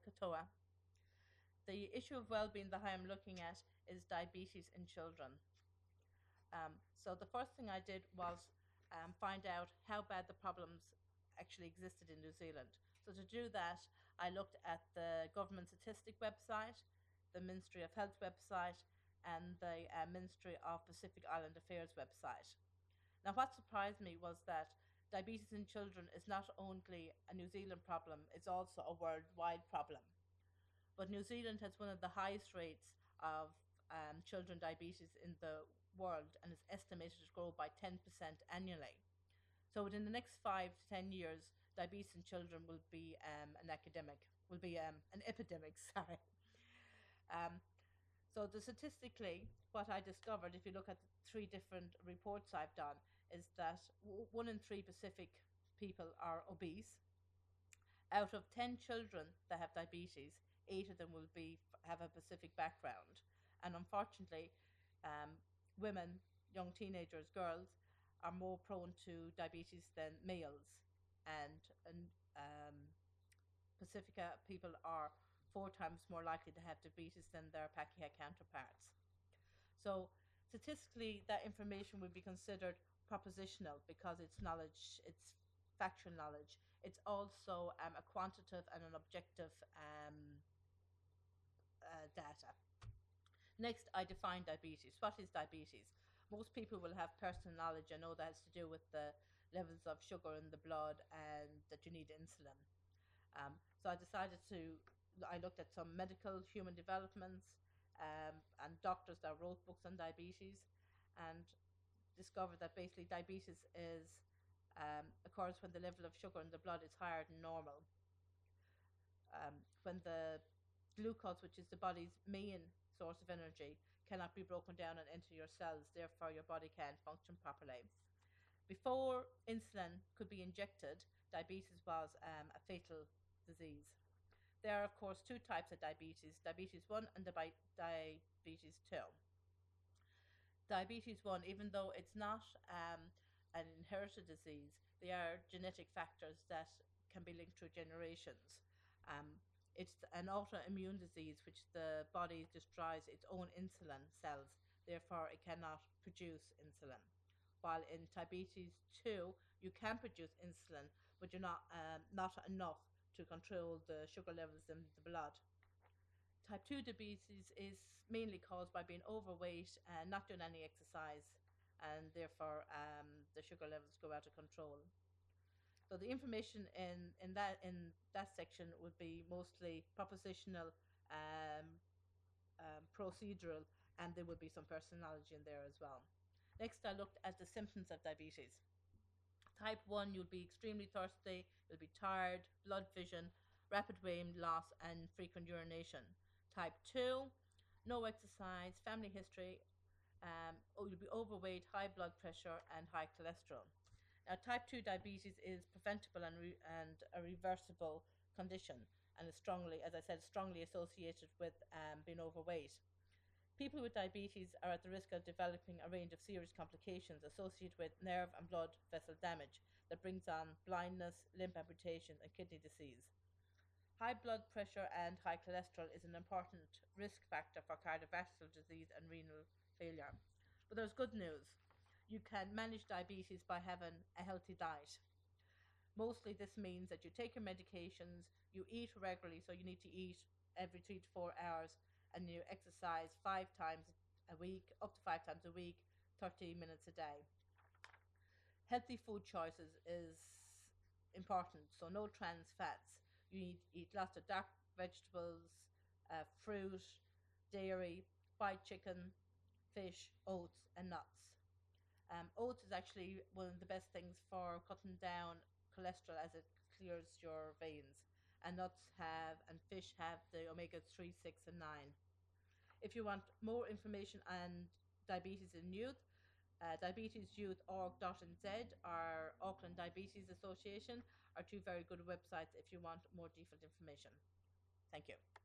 katoa. The issue of well-being that I am looking at is diabetes in children. So the first thing I did was find out how bad the problems actually existed in New Zealand. So to do that, I looked at the government statistic website, the Ministry of Health website, and the Ministry of Pacific Island Affairs website. Now, what surprised me was that diabetes in children is not only a New Zealand problem, it's also a worldwide problem. But New Zealand has one of the highest rates of children diabetes in the world and is estimated to grow by 10% annually. So within the next 5 to 10 years, diabetes in children will be an epidemic. Sorry. Um, so the statistically, what I discovered, if you look at the three different reports I've done, is that 1 in 3 Pacific people are obese. Out of 10 children that have diabetes, 8 of them will have a Pacific background. And unfortunately, um, women, young teenagers, girls, are more prone to diabetes than males. And Pacifica people are 4 times more likely to have diabetes than their Pakeha counterparts. So statistically, that information would be considered propositional because it's knowledge, it's factual knowledge. It's also a quantitative and an objective data. Next, I define diabetes. What is diabetes? Most people will have personal knowledge and know that has to do with the levels of sugar in the blood and that you need insulin. So I looked at some medical human developments and doctors that wrote books on diabetes and discovered that basically diabetes occurs when the level of sugar in the blood is higher than normal. When the glucose, which is the body's main source of energy, cannot be broken down and enter your cells, therefore your body can't function properly. Before insulin could be injected, diabetes was a fatal disease. There are, of course, two types of diabetes, diabetes 1 and diabetes 2. Diabetes 1, even though it's not an inherited disease, they are genetic factors that can be linked through generations. Um, it's an autoimmune disease which the body destroys its own insulin cells, therefore, it cannot produce insulin. While in diabetes 2, you can produce insulin, but you're not enough to control the sugar levels in the blood. Type 2 diabetes is mainly caused by being overweight and not doing any exercise, and therefore the sugar levels go out of control. So the information in that section would be mostly propositional, um, procedural, and there would be some personality in there as well. Next, I looked at the symptoms of diabetes. Type 1, you'll be extremely thirsty, you'll be tired, blood vision, rapid weight loss, and frequent urination. Type 2, no exercise, family history, you'll be overweight, high blood pressure, and high cholesterol. Now, type 2 diabetes is preventable and a reversible condition, and is strongly, as I said, strongly associated with being overweight. People with diabetes are at the risk of developing a range of serious complications associated with nerve and blood vessel damage that brings on blindness, limb amputation, and kidney disease. High blood pressure and high cholesterol is an important risk factor for cardiovascular disease and renal failure. But there's good news. You can manage diabetes by having a healthy diet. Mostly this means that you take your medications, you eat regularly, so you need to eat every 3 to 4 hours, and you exercise 5 times a week, up to 5 times a week, 30 minutes a day. Healthy food choices is important, so no trans fats. You need to eat lots of dark vegetables, fruit, dairy, fried chicken, fish, oats, and nuts. Oats is actually one of the best things for cutting down cholesterol as it clears your veins. And and fish have the omega 3, 6, and 9. If you want more information on diabetes in youth, diabetesYouth.org.nz or Auckland Diabetes Association are two very good websites if you want more detailed information. Thank you.